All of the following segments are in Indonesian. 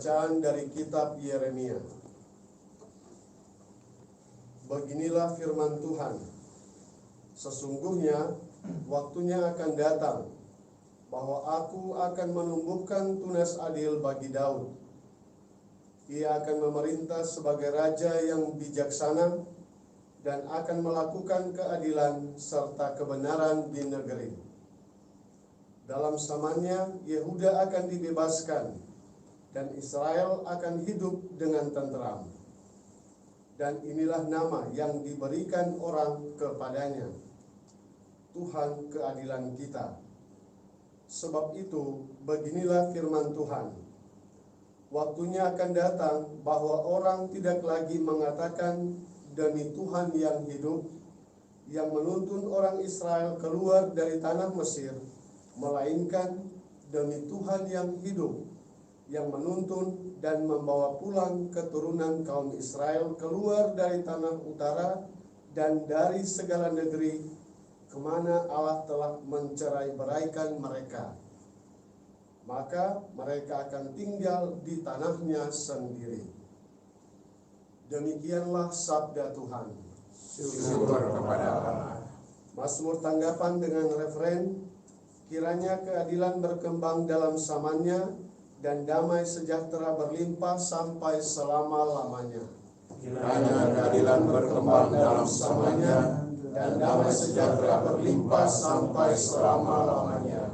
Bacaan dari kitab Yeremia. Beginilah firman Tuhan. Sesungguhnya waktunya akan datang bahwa aku akan menumbuhkan tunas adil bagi Daud. Ia akan memerintah sebagai raja yang bijaksana dan akan melakukan keadilan serta kebenaran di negeri. Dalam zamannya Yehuda akan dibebaskan dan Israel akan hidup dengan tenteram. Dan inilah nama yang diberikan orang kepadanya, Tuhan keadilan kita. Sebab itu, beginilah firman Tuhan. Waktunya akan datang bahwa orang tidak lagi mengatakan demi Tuhan yang hidup, yang menuntun orang Israel keluar dari tanah Mesir, melainkan demi Tuhan yang hidup, yang menuntun dan membawa pulang keturunan kaum Israel keluar dari tanah utara dan dari segala negeri kemana Allah telah mencerai-beraikan mereka. Maka mereka akan tinggal di tanahnya sendiri. Demikianlah sabda Tuhan. Syukur kepada Allah. Mazmur tanggapan dengan referen, kiranya keadilan berkembang dalam zamannya dan damai sejahtera berlimpah sampai selama-lamanya. Kiranya keadilan berkembang dalam zamannya dan damai sejahtera berlimpah sampai selama-lamanya.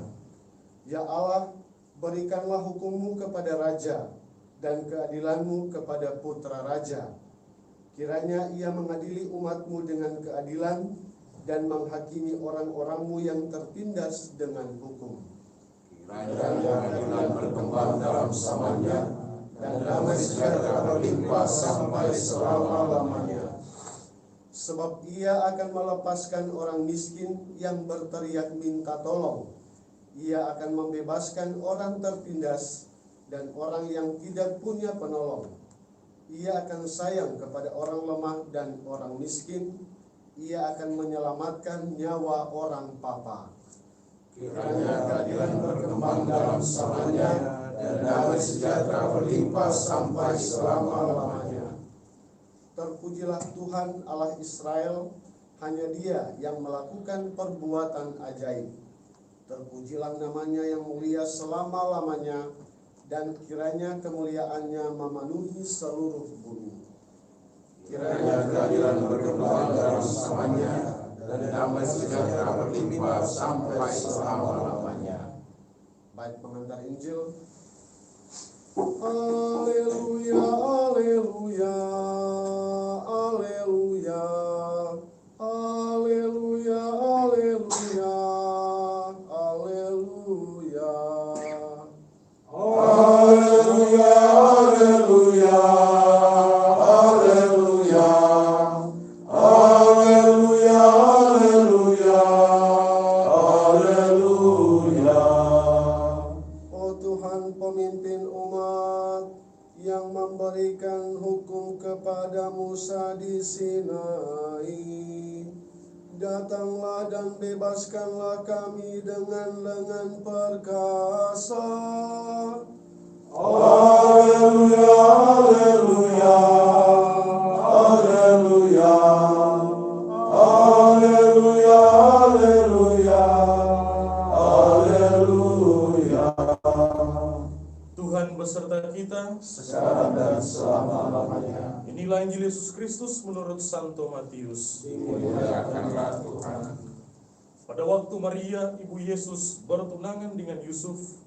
Ya Allah, berikanlah hukum-Mu kepada raja dan keadilan-Mu kepada putra raja. Kiranya ia mengadili umat-Mu dengan keadilan dan menghakimi orang-orang-Mu yang tertindas dengan hukum. Kiranya keadilan berkembang dalam zamannya dan damai sejahtera berlimpah sampai selama-lamanya. Sebab ia akan melepaskan orang miskin yang berteriak minta tolong. Ia akan membebaskan orang tertindas dan orang yang tidak punya penolong. Ia akan sayang kepada orang lemah dan orang miskin. Ia akan menyelamatkan nyawa orang papa. Kiranya keadilan berkembang dalam zamannya dan damai sejahtera berlimpah sampai selama-lamanya. Terpujilah Tuhan Allah Israel, hanya Dia yang melakukan perbuatan ajaib. Terpujilah namanya yang mulia selama-lamanya, dan kiranya kemuliaannya memenuhi seluruh bumi. Kiranya keadilan berkembang dalam zamannya dan damai sejahtera berlimpah sampai selama-lamanya. Baik pengantar Injil. Haleluya, haleluya, haleluya, haleluya, haleluya, haleluya. Haleluya, haleluya, haleluya, haleluya, haleluya, haleluya. Oh Tuhan, pemimpin umat yang memberikan hukum kepada Musa di Sinai, datanglah dan bebaskanlah kami dengan lengan perkasa. Haleluya, haleluya, haleluya, haleluya, haleluya, haleluya. Tuhan beserta kita. Sekarang dan selama-lamanya. Inilah Injil Yesus Kristus menurut Santo Matius. Dimuliakanlah Tuhan. Pada waktu Maria, ibu Yesus, bertunangan dengan Yusuf,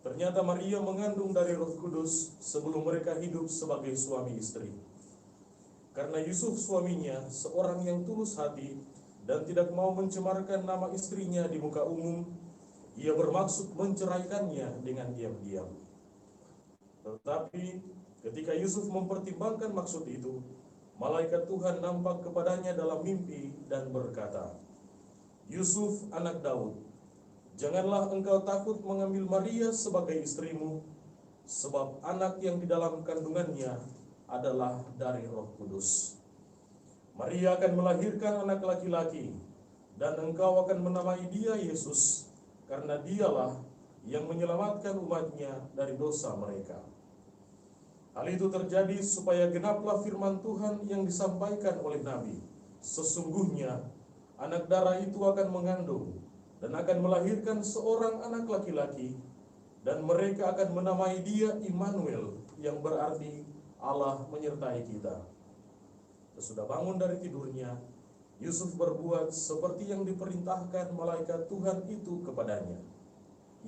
ternyata Maria mengandung dari Roh Kudus sebelum mereka hidup sebagai suami istri. Karena Yusuf suaminya seorang yang tulus hati dan tidak mau mencemarkan nama istrinya di muka umum, ia bermaksud menceraikannya dengan diam-diam. Tetapi ketika Yusuf mempertimbangkan maksud itu, malaikat Tuhan nampak kepadanya dalam mimpi dan berkata, "Yusuf, anak Daud, janganlah engkau takut mengambil Maria sebagai istrimu, sebab anak yang di dalam kandungannya adalah dari Roh Kudus. Maria akan melahirkan anak laki-laki, dan engkau akan menamai dia Yesus, karena dialah yang menyelamatkan umatnya dari dosa mereka." Hal itu terjadi supaya genaplah firman Tuhan yang disampaikan oleh Nabi. Sesungguhnya anak darah itu akan mengandung dan akan melahirkan seorang anak laki-laki, dan mereka akan menamai dia Immanuel, yang berarti Allah menyertai kita. Sesudah bangun dari tidurnya, Yusuf berbuat seperti yang diperintahkan malaikat Tuhan itu kepadanya.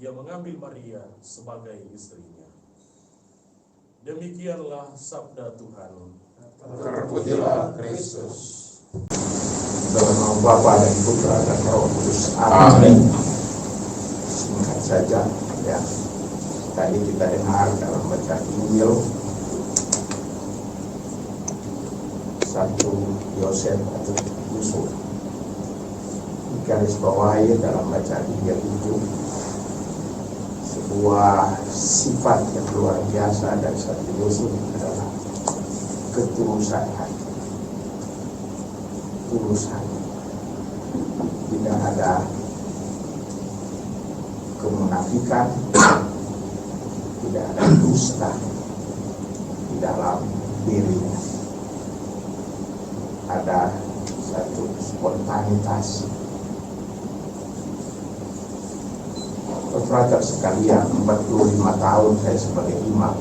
Ia mengambil Maria sebagai istrinya. Demikianlah sabda Tuhan. Terpujilah Kristus. Dalam nama Bapa dan Putra dan Roh Kudus. Amin. Singkat saja ya. Tadi kita dengar dalam bacaan Injil 1 Yosef atau Yusuf. Garis bawahi dalam bacaan Injil itu sebuah sifat yang luar biasa dari satu Yusuf adalah ketulusan hati. Tulus hati. Tidak ada kemunafikan, tidak ada dusta di dalam dirinya. Ada satu spontanitas. Saudara sekalian, 45 tahun saya sebagai imam.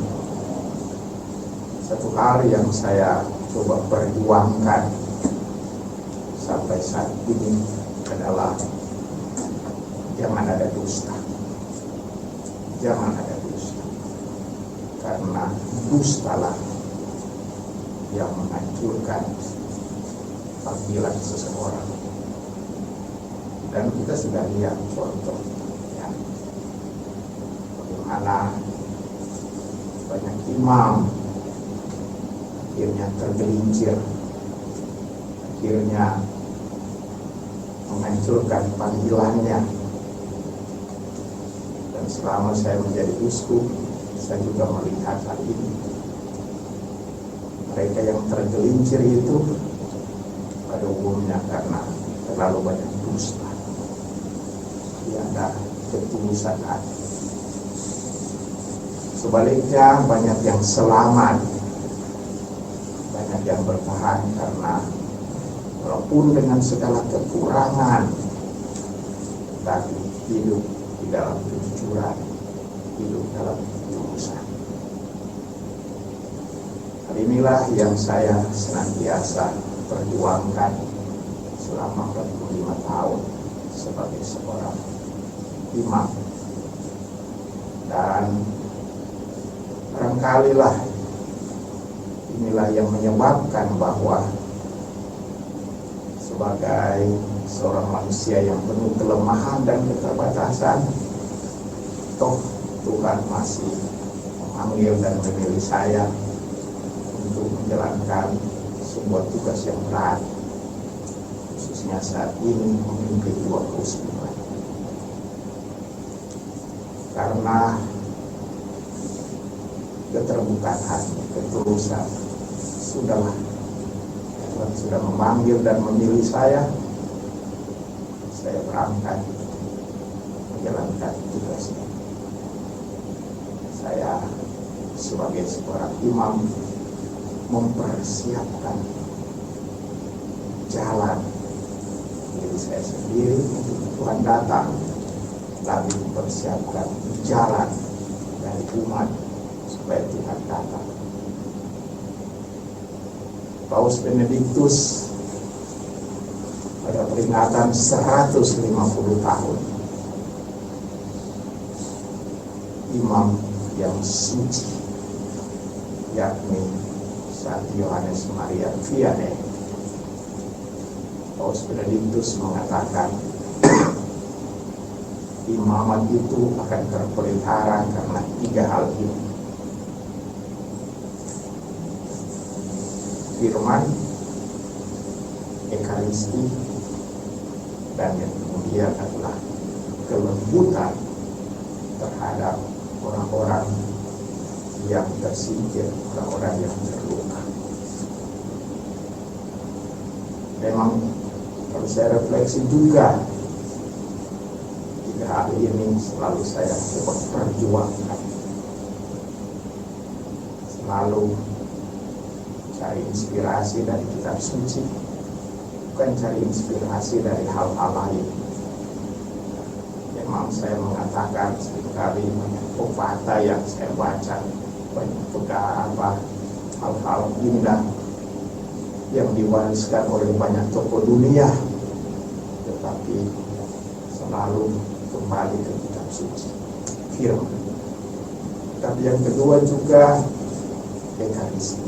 Satu hal yang saya coba perjuangkan sampai saat ini adalah jangan ada dusta. Jangan ada dusta. Karena dustalah yang menghancurkan panggilan seseorang. Dan kita sudah lihat contoh ya, bagaimana banyak imam akhirnya tergelincir, akhirnya menghancurkan panggilannya. Dan selama saya menjadi uskup, saya juga melihat hal ini. Mereka yang tergelincir itu pada umumnya karena terlalu banyak dusta, tiada ketulusan hati. Sebaliknya banyak yang selamat, banyak yang bertahan karena walaupun dengan segala kekurangan, tapi hidup di dalam kejujuran, hidup dalam ketulusan. Hal inilah yang saya senantiasa perjuangkan selama 45 tahun sebagai seorang imam. Dan barangkalilah inilah yang menyebabkan bahwa sebagai seorang manusia yang penuh kelemahan dan keterbatasan, toh Tuhan masih memanggil dan memilih saya untuk menjalankan sebuah tugas yang berat, khususnya saat ini memimpin 29. Karena keterbukaan hati, ketulusan, sudahlah Tuhan sudah memanggil dan memilih saya berangkat menjalankan tugasnya. Saya sebagai seorang imam mempersiapkan jalan diri saya sendiri untuk Tuhan datang, lalu mempersiapkan jalan dari umat supaya Tuhan datang. Paus Benediktus pada peringatan 150 tahun imam yang suci, yakni Santo Yohanes Maria Vianney, Paus Benediktus mengatakan imamat itu akan terpelihara karena 3 hal ini: firman, ekaristi, dan yang kemudian adalah kelembutan terhadap orang-orang yang tersingkir, orang-orang yang terluka. Memang kalau saya refleksi juga, 3 hal ini selalu saya coba perjuangkan. selalu cari inspirasi dari kitab suci, bukan cari inspirasi dari hal-hal lain. Memang saya mengatakan seringkali banyak pepatah yang saya baca, banyak hal-hal indah yang diwariskan oleh banyak tokoh dunia, tetapi selalu kembali ke kitab suci, firman. Tapi yang kedua juga Ekaristi,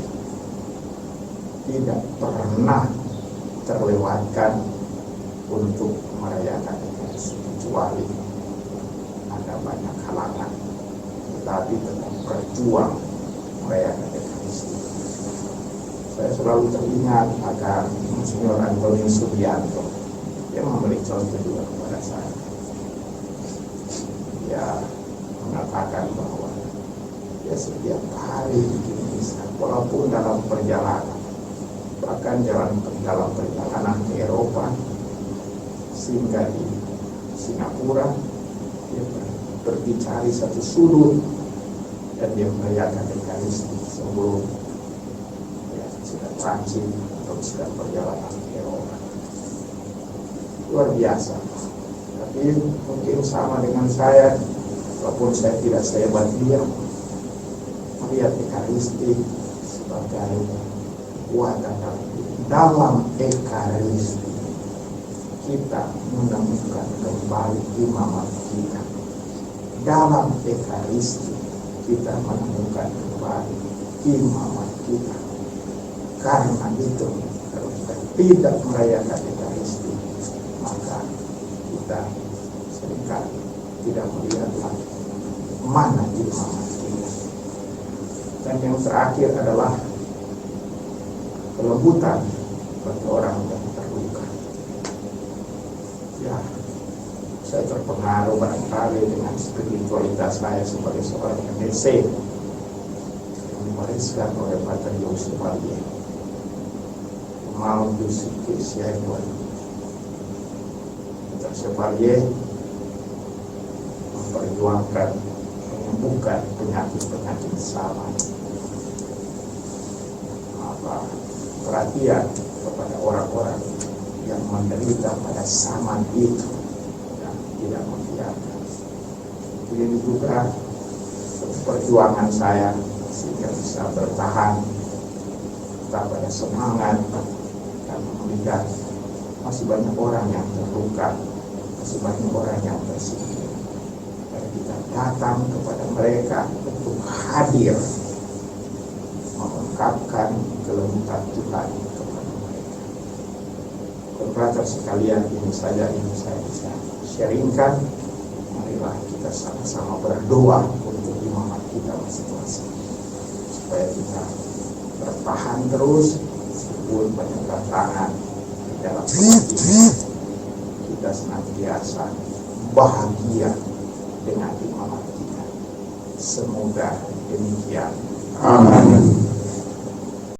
tidak pernah terlewatkan untuk merayakan Ekaristi, kecuali ada banyak halangan, tetapi tetap berjuang merayakan Ekaristi. Saya selalu teringat akan Monsignor Antonius Subianto yang memberi contoh juga kepada saya. Dia mengatakan bahwa dia setiap hari bikin misa, walaupun dalam perjalanan, bahkan dalam perjalanan ke Eropa, sehingga di Singapura, dia pergi cari satu sudut dan dia merayakan Ekaristi sebelum sudah transit atau sudah perjalanan ke Eropa. Luar biasa. Tapi mungkin sama dengan saya, walaupun saya tidak sehebat dia, melihat Ekaristi sebagai kekuatan dalam Ekaristi kita menemukan kembali imamat kita. Dalam Ekaristi kita menemukan kembali imamat kita. Karena itu, kalau kita tidak merayakan Ekaristi, maka kita seringkali tidak melihat lagi mana imamat kita. Dan yang terakhir adalah kelembutan bagi orang yang terluka. Ya, saya terpengaruh barangkali dengan spiritualitas saya sebagai seorang MSc yang diwariskan oleh Pater Yosef Chevalier. Mau dusik siapa? Pater Chevalier memperjuangkan menyembuhkan penyakit-penyakit sama. Perhatian kepada orang-orang yang menderita pada zaman itu dan tidak membiarkan. Ini juga perjuangan saya sehingga bisa bertahan, tetap pada semangat dan melihat masih banyak orang yang terluka, masih banyak orang yang tersingkir. Dan kita datang kepada mereka untuk hadir mengungkapkan kelembutan Tuhan kepada mereka. Kontrator sekalian, ini saja yang saya bisa sharingkan. Marilah kita sama-sama berdoa untuk imamat kita masing-masing, supaya kita bertahan terus meskipun banyak tantangan di dalam hidup ini. Kita senantiasa bahagia dengan imamat kita. Semoga demikian. Amin.